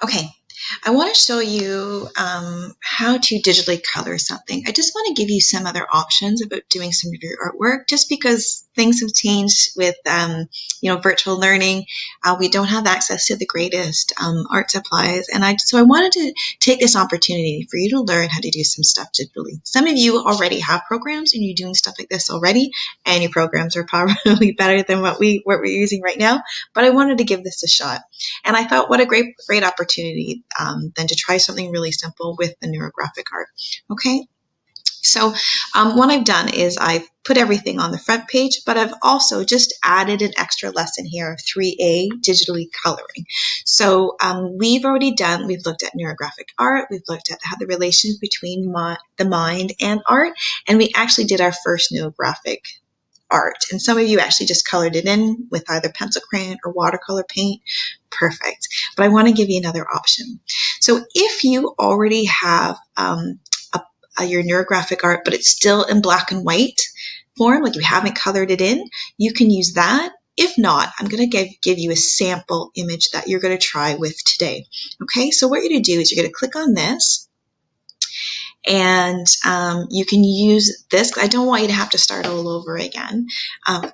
Okay, I want to show you how to digitally color something. I just want to give you some other options about doing some of your artwork, just because things have changed with virtual learning. We don't have access to the greatest art supplies, and so I wanted to take this opportunity for you to learn how to do some stuff digitally. Some of you already have programs and you're doing stuff like this already, and your programs are probably better than what we're using right now, but I wanted to give this a shot. And I thought, what a great opportunity than to try something really simple with the neurographic art. Okay, so what I've done is I've put everything on the front page, but I've also just added an extra lesson here of 3A, digitally coloring. So we've looked at neurographic art, we've looked at how the relations between the mind and art, and we actually did our first neurographic art. And some of you actually just colored it in with either pencil crayon or watercolor paint. Perfect. But I want to give you another option. So if you already have your neurographic art, but it's still in black and white form, like you haven't colored it in, you can use that. If not, I'm going to give you a sample image that you're going to try with today. Okay, so what you're going to do is you're going to click on this. And you can use this. I don't want you to have to start all over again.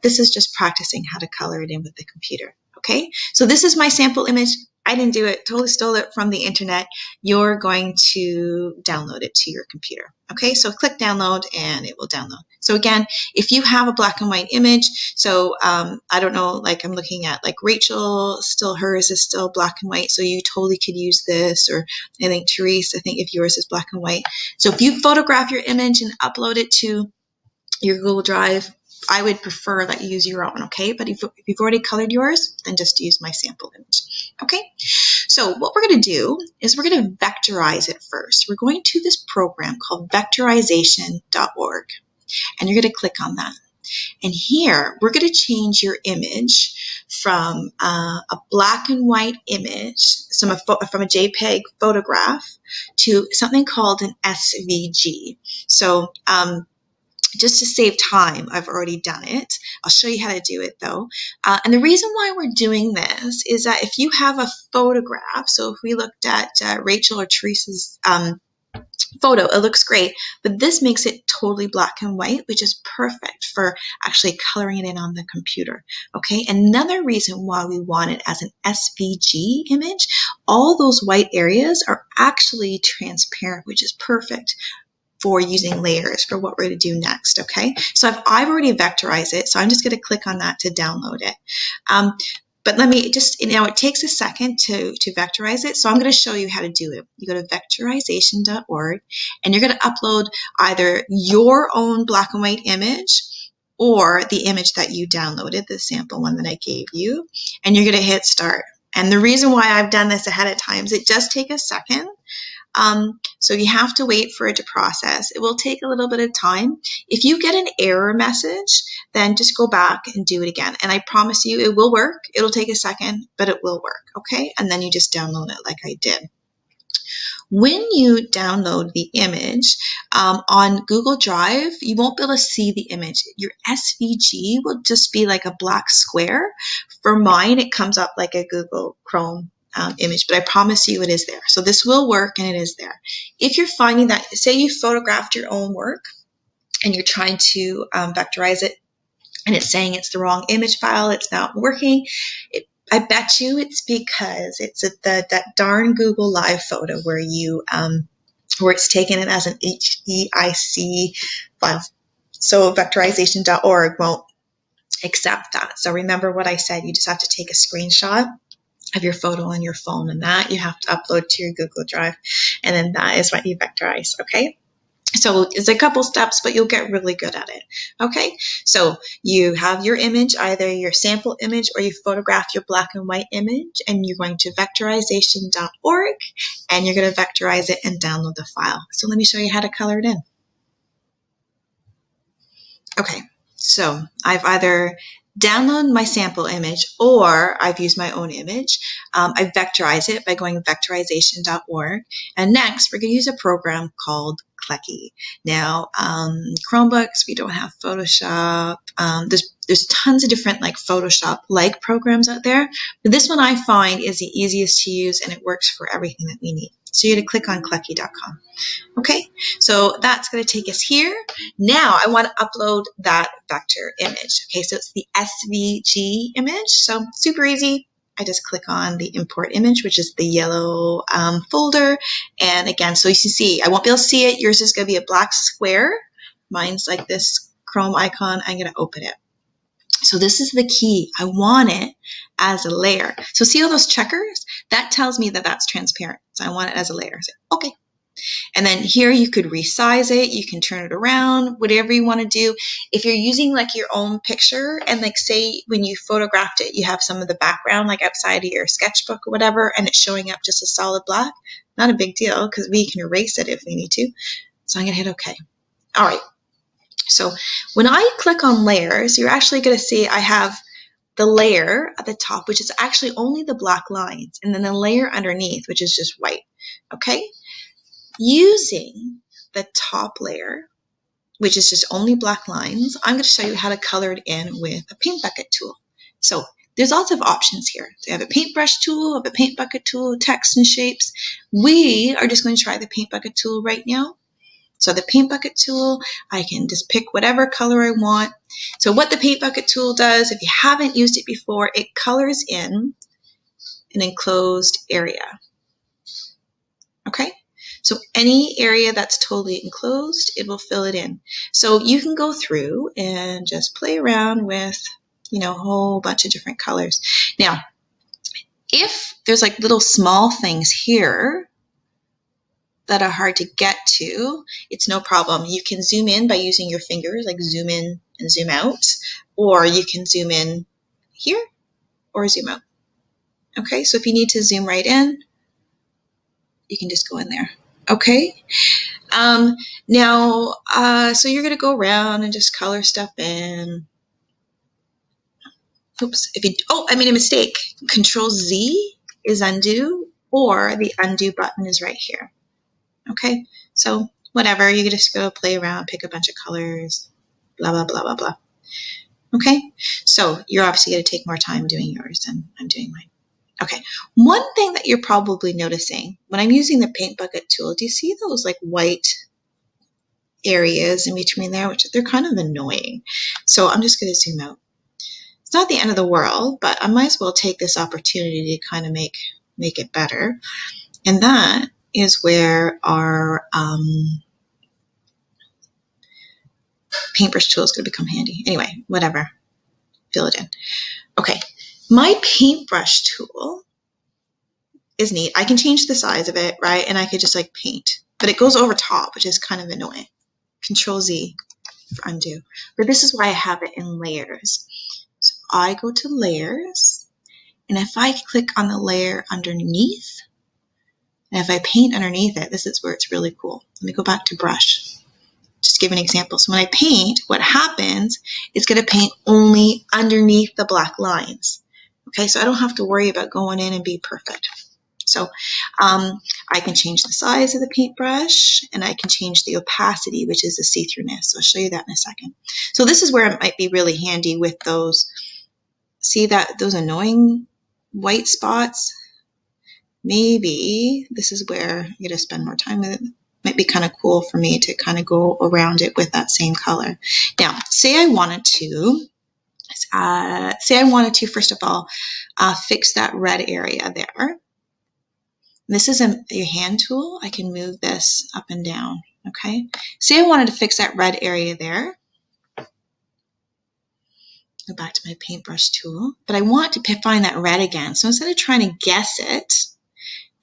This is just practicing how to color it in with the computer. Okay, so this is my sample image. I didn't do it, totally stole it from the internet. You're going to download it to your computer. Okay, so click download and it will download. So again, if you have a black and white image, so I don't know, like I'm looking at like Rachel, still hers is still black and white, so you totally could use this, or I think Therese, I think if yours is black and white. So if you photograph your image and upload it to your Google Drive, I would prefer that you use your own, okay? But if you've already colored yours, then just use my sample image, okay? So what we're going to do is we're going to vectorize it first. We're going to this program called Vectorization.org, and you're going to click on that. And here, we're going to change your image from a black and white image, from a JPEG photograph, to something called an SVG. So just to save time, I've already done it. I'll show you how to do it though. And the reason why we're doing this is that if you have a photograph, so if we looked at Rachel or Teresa's photo, it looks great, but this makes it totally black and white, which is perfect for actually coloring it in on the computer. Okay, another reason why we want it as an SVG image, all those white areas are actually transparent, which is perfect for using layers for what we're going to do next. Okay, so I've already vectorized it, so I'm just going to click on that to download it. But let me just, it takes a second to vectorize it, so I'm going to show you how to do it. You go to vectorization.org, and you're going to upload either your own black and white image or the image that you downloaded, the sample one that I gave you, and you're going to hit start. And the reason why I've done this ahead of time is it does take a second. So you have to wait for it to process. It will take a little bit of time. If you get an error message, then just go back and do it again. And I promise you it will work. It'll take a second, but it will work, okay? And then you just download it like I did. When you download the image on Google Drive, you won't be able to see the image. Your SVG will just be like a black square. For mine, it comes up like a Google Chrome image, but I promise you it is there. So this will work and it is there. If you're finding that, say you photographed your own work and you're trying to vectorize it and it's saying it's the wrong image file, it's not working, I bet you it's because it's that darn Google Live photo where it's taken it as an HEIC file. So vectorization.org won't accept that. So remember what I said, you just have to take a screenshot of your photo on your phone, and that you have to upload to your Google Drive, and then that is what you vectorize, okay? So it's a couple steps, but you'll get really good at it, okay? So you have your image, either your sample image or you photograph your black and white image, and you're going to vectorization.org, and you're going to vectorize it and download the file. So let me show you how to color it in. Okay, so I've either download my sample image, or I've used my own image. I vectorize it by going vectorization.org. And next, we're going to use a program called Clucky. Now, Chromebooks, we don't have Photoshop. There's tons of different like Photoshop-like programs out there. But this one I find is the easiest to use, and it works for everything that we need. So you're going to click on Clucky.com. Okay, so that's going to take us here. Now I want to upload that vector image. Okay, so it's the SVG image. So super easy. I just click on the import image, which is the yellow folder. And again, so you can see, I won't be able to see it. Yours is going to be a black square. Mine's like this Chrome icon. I'm going to open it. So this is the key. I want it as a layer. So see all those checkers? That tells me that that's transparent. So I want it as a layer. So, okay. And then here you could resize it. You can turn it around, whatever you want to do. If you're using like your own picture and like say when you photographed it, you have some of the background like outside of your sketchbook or whatever, and it's showing up just a solid black, not a big deal because we can erase it if we need to. So I'm going to hit OK. All right. So when I click on layers, you're actually going to see I have the layer at the top, which is actually only the black lines, and then the layer underneath, which is just white. Okay. Using the top layer, which is just only black lines, I'm going to show you how to color it in with a paint bucket tool. So there's lots of options here. So you have a paintbrush tool, have a paint bucket tool, text and shapes. We are just going to try the paint bucket tool right now. So the paint bucket tool, I can just pick whatever color I want. So what the paint bucket tool does, if you haven't used it before, it colors in an enclosed area. Okay? So any area that's totally enclosed, it will fill it in. So you can go through and just play around with, a whole bunch of different colors. Now, if there's like little small things here that are hard to get to, it's no problem. You can zoom in by using your fingers, like zoom in and zoom out, or you can zoom in here or zoom out. Okay, so if you need to zoom right in, you can just go in there. Okay. Now, so you're going to go around and just color stuff in. Oops. I made a mistake. Control Z is undo, or the undo button is right here. Okay. So whatever, you just go play around, pick a bunch of colors, blah, blah, blah, blah, blah. Okay. So you're obviously going to take more time doing yours than I'm doing mine. Okay. One thing that you're probably noticing when I'm using the paint bucket tool, do you see those like white areas in between there, which they're kind of annoying. So I'm just going to zoom out. It's not the end of the world, but I might as well take this opportunity to kind of make it better. And that is where our paintbrush tool is going to become handy. Anyway, whatever. Fill it in. Okay. My paintbrush tool is neat. I can change the size of it, right? And I could just like paint. But it goes over top, which is kind of annoying. Control Z for undo. But this is why I have it in layers. So I go to layers, and if I click on the layer underneath, and if I paint underneath it, this is where it's really cool. Let me go back to brush. Just give an example. So when I paint, what happens is going to paint only underneath the black lines. Okay, so I don't have to worry about going in and be perfect. So I can change the size of the paintbrush, and I can change the opacity, which is the see-throughness. So I'll show you that in a second. So this is where it might be really handy with those, see that those annoying white spots? Maybe this is where I'm going to spend more time with it. Might be kind of cool for me to kind of go around it with that same color. Now, say I wanted to, first of all, fix that red area there. This is your hand tool. I can move this up and down, okay? Say I wanted to fix that red area there. Go back to my paintbrush tool. But I want to find that red again. So instead of trying to guess it,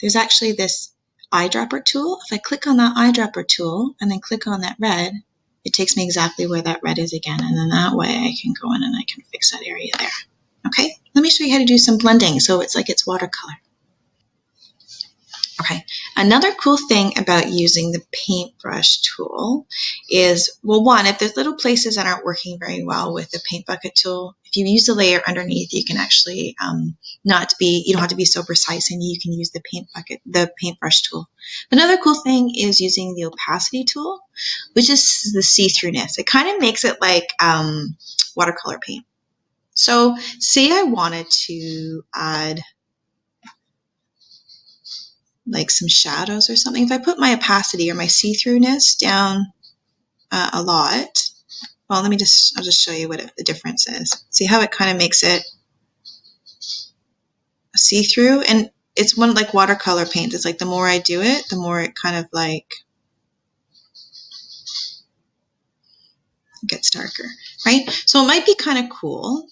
there's actually this eyedropper tool. If I click on that eyedropper tool and then click on that red, it takes me exactly where that red is again. And then that way I can go in and I can fix that area there. Okay, let me show you how to do some blending so it's like it's watercolor. Okay, another cool thing about using the paintbrush tool is, well, one, if there's little places that aren't working very well with the paint bucket tool, if you use the layer underneath, you can actually you don't have to be so precise, and you can use the paintbrush tool. Another cool thing is using the opacity tool, which is the see-throughness. It kind of makes it like watercolor paint. So say I wanted to add like some shadows or something. If I put my opacity or my see-throughness down a lot, well, I'll just show you what the difference is. See how it kind of makes it see-through? And it's one like watercolor paint. It's like the more I do it, the more it kind of like gets darker, right? So it might be kind of cool.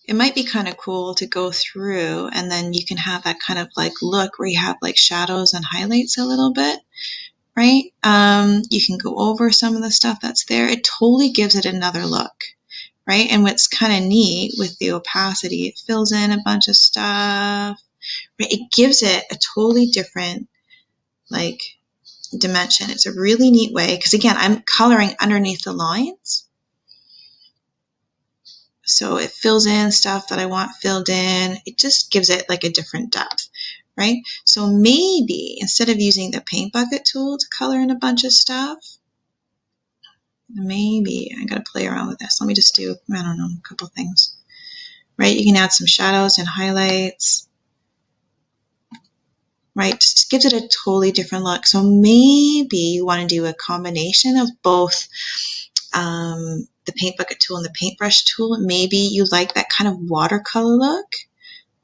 It might be kind of cool to go through, and then you can have that kind of like look where you have like shadows and highlights a little bit, right? You can go over some of the stuff that's there. It totally gives it another look, right? And what's kind of neat with the opacity, it fills in a bunch of stuff, right? It gives it a totally different like dimension. It's a really neat way, because again, I'm coloring underneath the lines. So it fills in stuff that I want filled in. It just gives it like a different depth, right? So maybe instead of using the paint bucket tool to color in a bunch of stuff, maybe I got to play around with this. Let me just do, I don't know, a couple things, right? You can add some shadows and highlights, right? Just gives it a totally different look. So maybe you want to do a combination of both the paint bucket tool and the paintbrush tool. Maybe you like that kind of watercolor look,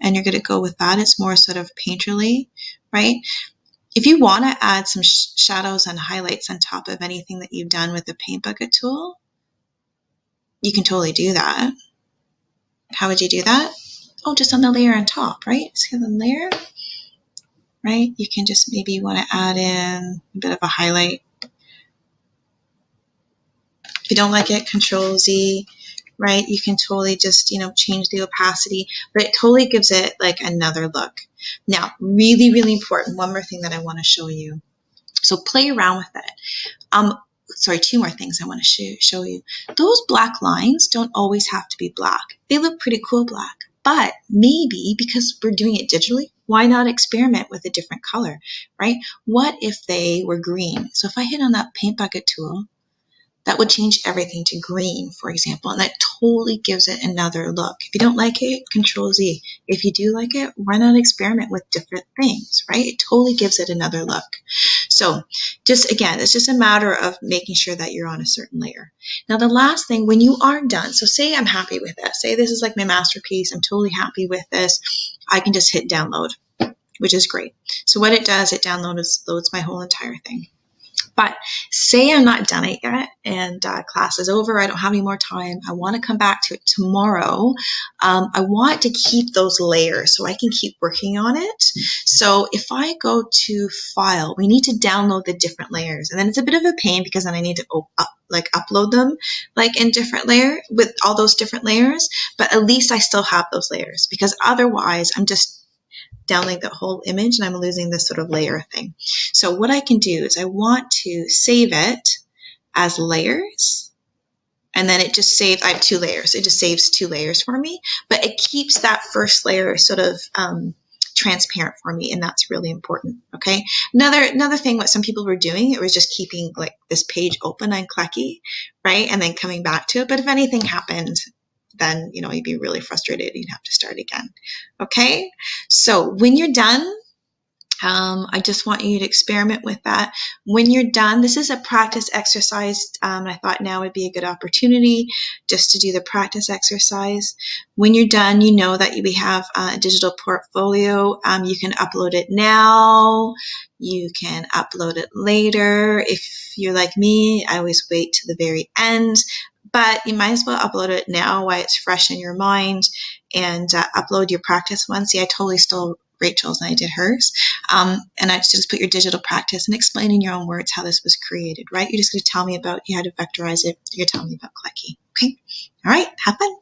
and you're going to go with that. It's more sort of painterly, right? If you want to add some shadows and highlights on top of anything that you've done with the paint bucket tool, you can totally do that. How would you do that? Oh, just on the layer on top, right? See the layer, right? You can just maybe want to add in a bit of a highlight. If you don't like it, Control Z, right? You can totally just, change the opacity, but it totally gives it like another look. Now, really, really important, one more thing that I want to show you. So play around with it. Two more things I want to show you. Those black lines don't always have to be black. They look pretty cool black, but maybe because we're doing it digitally, why not experiment with a different color, right? What if they were green? So if I hit on that paint bucket tool, that would change everything to green, for example, and that totally gives it another look. If you don't like it, Control Z. If you do like it, why not experiment with different things, right? It totally gives it another look. So just again, it's just a matter of making sure that you're on a certain layer. Now, the last thing, when you are done, so say I'm happy with this. Say this is like my masterpiece. I'm totally happy with this. I can just hit download, which is great. So what it does, it loads my whole entire thing. But say I'm not done it yet, and class is over, I don't have any more time, I want to come back to it tomorrow. I want to keep those layers so I can keep working on it. So if I go to File, we need to download the different layers, and then it's a bit of a pain because then I need to upload them like in different layer with all those different layers, but at least I still have those layers, because otherwise I'm just downloading the whole image and I'm losing this sort of layer thing. So what I can do is I want to save it as layers, and then it just saves, I have 2 layers. It just saves 2 layers for me, but it keeps that first layer sort of transparent for me, and that's really important. Okay. Another thing, what some people were doing, it was just keeping like this page open on Clucky, right, and then coming back to it. But if anything happened, then you'd be really frustrated. You'd have to start again. Okay. So when you're done, I just want you to experiment with that. When you're done, this is a practice exercise. I thought now would be a good opportunity just to do the practice exercise. When you're done, you know that we have a digital portfolio. You can upload it now. You can upload it later. If you're like me, I always wait to the very end. But you might as well upload it now while it's fresh in your mind, and upload your practice one. See, I totally stole Rachel's and I did hers. And I just put your digital practice and explain in your own words how this was created, right? You're just going to tell me about, you had to vectorize it. You're going to tell me about Clucky. Okay. All right. Have fun.